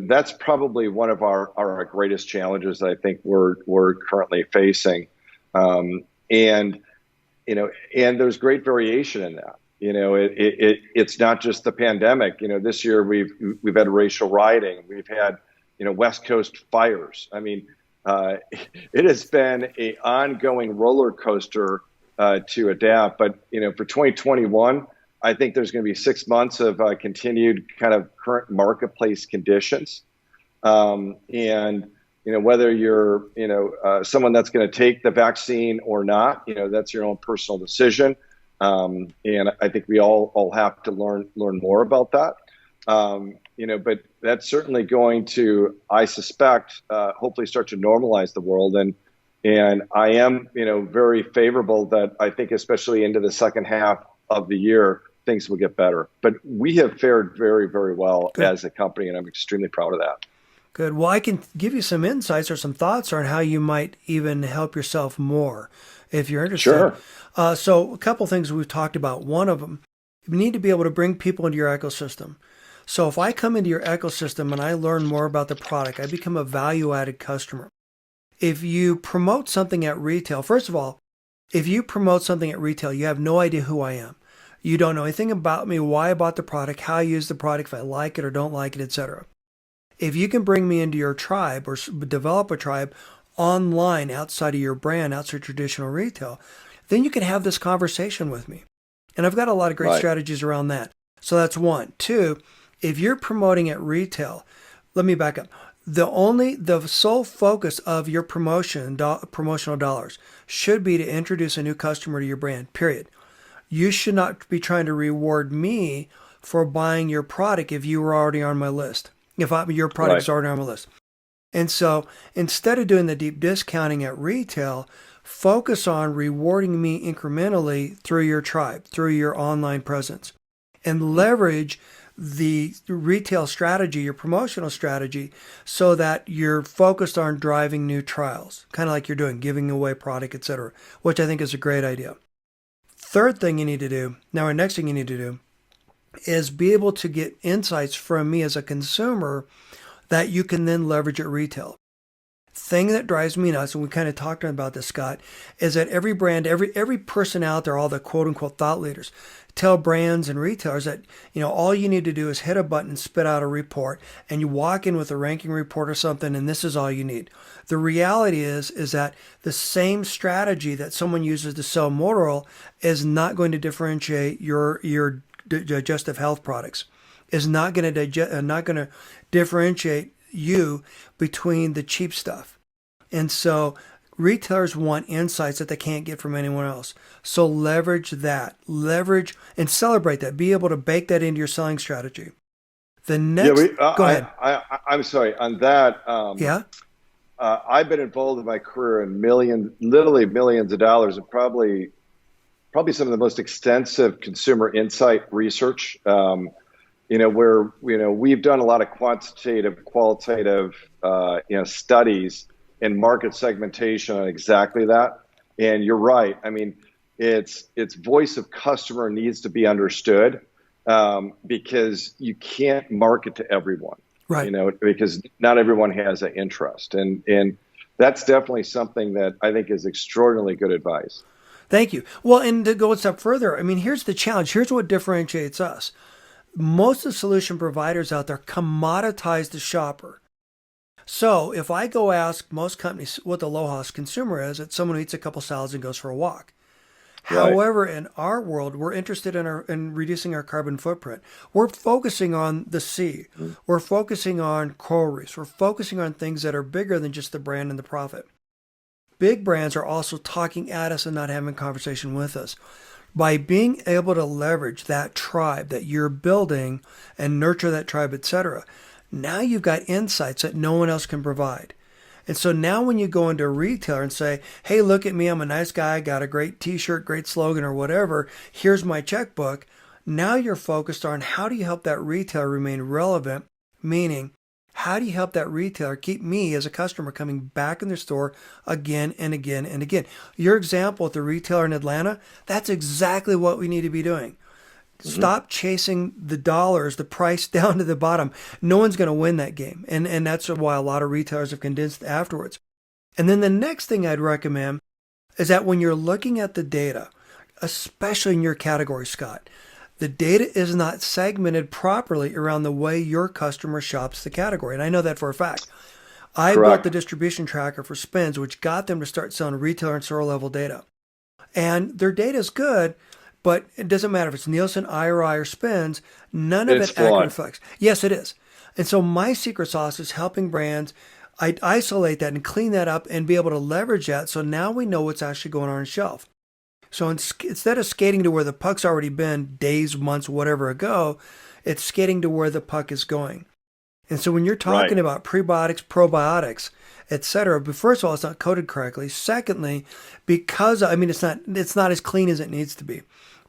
That's probably one of our greatest challenges that I think we're currently facing. And there's great variation in that. It's not just the pandemic. This year we've had racial rioting. We've had, West Coast fires. I mean, it has been an ongoing roller coaster to adapt. But, for 2021, I think there's going to be 6 months of continued kind of current marketplace conditions. And, whether you're, someone that's going to take the vaccine or not, that's your own personal decision. And I think we all have to learn more about that. But that's certainly going to, I suspect, hopefully start to normalize the world. And I am, very favorable that I think, especially into the second half of the year, things will get better. But we have fared very, very well Good. as a company, and I'm extremely proud of that. Good. Well, I can give you some insights or some thoughts on how you might even help yourself more if you're interested. Sure. So, a couple things we've talked about. One of them, you need to be able to bring people into your ecosystem. So, if I come into your ecosystem and I learn more about the product, I become a value added customer. If you promote something at retail, first of all, if you promote something at retail, you have no idea who I am. You don't know anything about me, why I bought the product, how I use the product, if I like it or don't like it, etc. If you can bring me into your tribe or develop a tribe online outside of your brand, outside traditional retail, then you can have this conversation with me. And I've got a lot of great Right. strategies around that. So that's one. Two, if you're promoting at retail, let me back up. The sole focus of your promotional dollars should be to introduce a new customer to your brand, period. You should not be trying to reward me for buying your product if you were already on my list, your product Right. is already on my list. And so instead of doing the deep discounting at retail, focus on rewarding me incrementally through your tribe, through your online presence, and leverage the retail strategy, your promotional strategy, so that you're focused on driving new trials, kind of like you're doing, giving away product, etc., which I think is a great idea. Third thing you need to do, now our next thing you need to do is be able to get insights from me as a consumer that you can then leverage at retail. Thing that drives me nuts, and we kind of talked about this, Scott, is that every brand, every person out there, all the quote unquote thought leaders, tell brands and retailers that all you need to do is hit a button and spit out a report, and you walk in with a ranking report or something, and this is all you need. The reality is that the same strategy that someone uses to sell motor oil is not going to differentiate your digestive health products. Is not going to differentiate you between the cheap stuff. And so retailers want insights that they can't get from anyone else. So leverage that, leverage and celebrate that. Be able to bake that into your selling strategy. The Yeah, next, go ahead. I'm sorry on that. Yeah. I've been involved in my career in literally millions of dollars, and probably some of the most extensive consumer insight research. Where we've done a lot of quantitative, qualitative, studies and market segmentation on exactly that. And you're right. I mean, its voice of customer needs to be understood, because you can't market to everyone. Right. Because not everyone has an interest, and that's definitely something that I think is extraordinarily good advice. Thank you. Well, and to go a step further, I mean, here's the challenge. Here's what differentiates us. Most of the solution providers out there commoditize the shopper. So if I go ask most companies what the lowest consumer is, it's someone who eats a couple salads and goes for a walk. Right. However, in our world, we're interested in reducing our carbon footprint. We're focusing on the sea. We're focusing on coral reefs. We're focusing on things that are bigger than just the brand and the profit. Big brands are also talking at us and not having a conversation with us. By being able to leverage that tribe that you're building and nurture that tribe, etc., now you've got insights that no one else can provide. And so now when you go into a retailer and say, hey, look at me, I'm a nice guy, got a great t-shirt, great slogan or whatever, here's my checkbook. Now you're focused on how do you help that retailer remain relevant, meaning how do you help that retailer keep me as a customer coming back in their store again and again and again? Your example with the retailer in Atlanta, that's exactly what we need to be doing. Stop chasing the dollars, the price down to the bottom. No one's going to win that game. And that's why a lot of retailers have condensed afterwards. And then the next thing I'd recommend is that when you're looking at the data, especially in your category, Scott, the data is not segmented properly around the way your customer shops the category. And I know that for a fact. I built Correct. the distribution tracker for Spins, which got them to start selling retailer and store level data. And their data is good, but it doesn't matter if it's Nielsen, IRI, or Spins, none of It's it accurately flawed. reflects. Yes, it is. And so my secret sauce is helping brands isolate that and clean that up and be able to leverage that. So now we know what's actually going on shelf. So instead of skating to where the puck's already been days, months, whatever ago, it's skating to where the puck is going. And so when you're talking Right. about prebiotics, probiotics, etc., but first of all, it's not coded correctly. Secondly, because it's not as clean as it needs to be.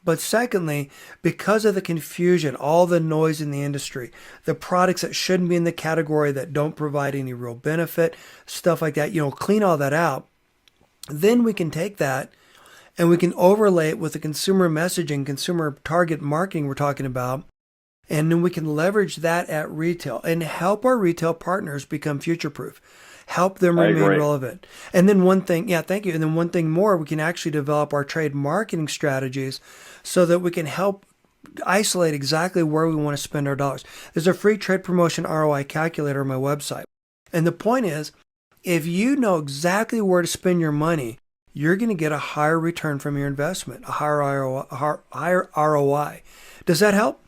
But secondly, because of the confusion, all the noise in the industry, the products that shouldn't be in the category that don't provide any real benefit, stuff like that, clean all that out. Then we can take that and we can overlay it with the consumer messaging, consumer target marketing we're talking about. And then we can leverage that at retail and help our retail partners become future proof, help them I remain agree. relevant. And then one thing, yeah, thank you. And then one thing more, we can actually develop our trade marketing strategies so that we can help isolate exactly where we want to spend our dollars. There's a free trade promotion ROI calculator on my website. And the point is, if you know exactly where to spend your money, you're going to get a higher return from your investment, a higher ROI. Does that help?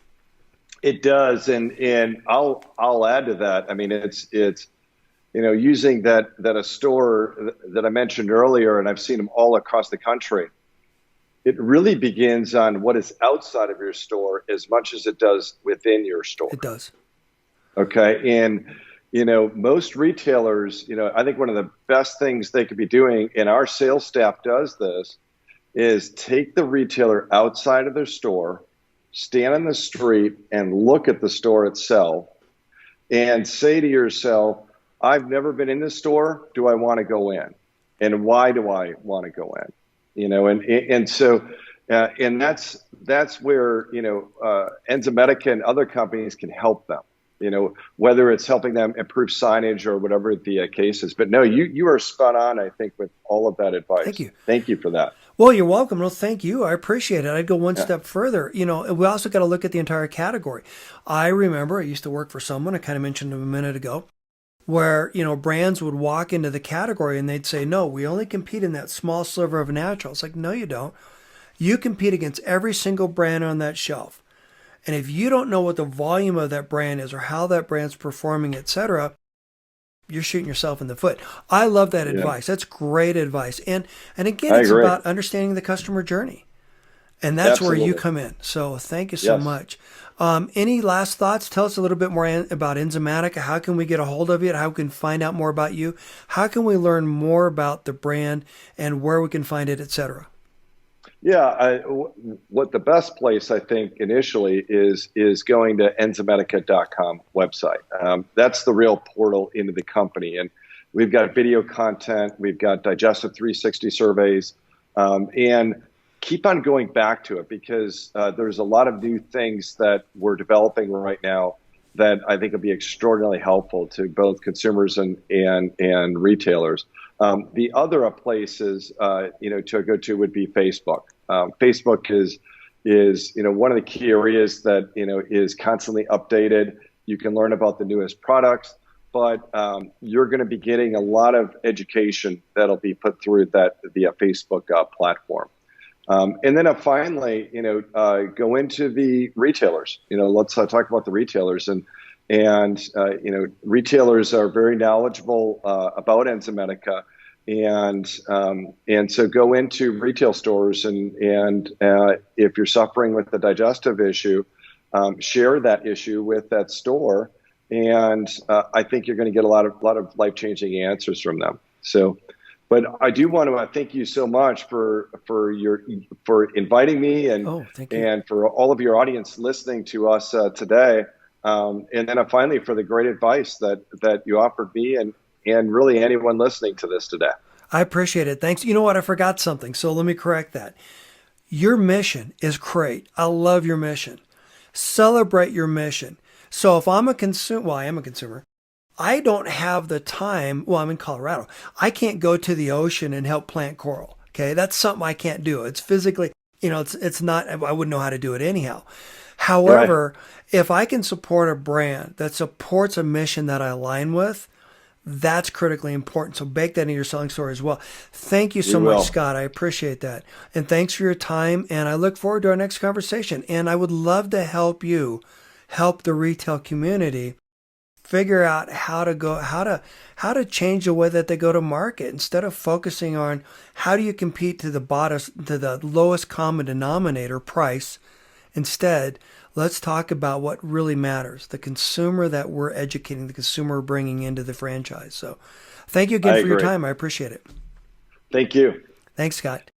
It does, and I'll add to that. I mean, it's using that a store that I mentioned earlier, and I've seen them all across the country. It really begins on what is outside of your store as much as it does within your store. It does. Okay. And, most retailers, I think one of the best things they could be doing, and our sales staff does this, is take the retailer outside of their store, stand on the street and look at the store itself and say to yourself, I've never been in this store. Do I want to go in? And why do I want to go in? And so and that's where Enzymedica and other companies can help them. Whether it's helping them improve signage or whatever the case is. But no, you are spot on, I think, with all of that advice. Thank you. Thank you for that. Well, you're welcome. Well, thank you. I appreciate it. I'd go one Yeah. step further. We also got to look at the entire category. I remember I used to work for someone, I kind of mentioned him a minute ago, where, brands would walk into the category and they'd say, no, we only compete in that small sliver of natural. It's like, no, you don't. You compete against every single brand on that shelf. And if you don't know what the volume of that brand is or how that brand's performing, etc., you're shooting yourself in the foot. I love that advice. That's great advice. And again, I it's agree. about understanding the customer journey. And that's where you Absolutely. come in. So thank you so Yes. much. Any last thoughts? Tell us a little bit more about Enzymedica. How can we get a hold of it? How can we find out more about you? How can we learn more about the brand and where we can find it, etc.? Yeah, what the best place I think initially is going to enzymedica.com website. That's the real portal into the company, and we've got video content, we've got Digestive 360 surveys, and keep on going back to it because there's a lot of new things that we're developing right now that I think will be extraordinarily helpful to both consumers and retailers. The other places, to go to would be Facebook. Facebook is one of the key areas that, is constantly updated. You can learn about the newest products, but you're going to be getting a lot of education that'll be put through that via Facebook platform. And then finally, go into the retailers. Let's talk about the retailers and retailers are very knowledgeable about Enzymedica, and so go into retail stores and if you're suffering with the digestive issue, share that issue with that store, and I think you're going to get a lot of life-changing answers from them. So. But I do want to thank you so much for inviting me Thank you. and for all of your audience listening to us today, and then finally for the great advice that you offered me and really anyone listening to this today. I appreciate it. Thanks. You know what? I forgot something. So let me correct that. Your mission is great. I love your mission. Celebrate your mission. So if I'm a consumer, well, I am a consumer. I don't have the time. Well, I'm in Colorado. I can't go to the ocean and help plant coral. Okay. That's something I can't do. It's physically, it's not, I wouldn't know how to do it anyhow. However, if I can support a brand that supports a mission that I align with, that's critically important. So bake that into your selling story as well. Thank you so much, Scott. I appreciate that. And thanks for your time. And I look forward to our next conversation. And I would love to help you help the retail community figure out how to change the way that they go to market instead of focusing on how do you compete to the lowest common denominator price. Instead, let's talk about what really matters, the consumer that we're educating, the consumer we're bringing into the franchise. So thank you again for your time. I appreciate it. Thank you. Thanks, Scott.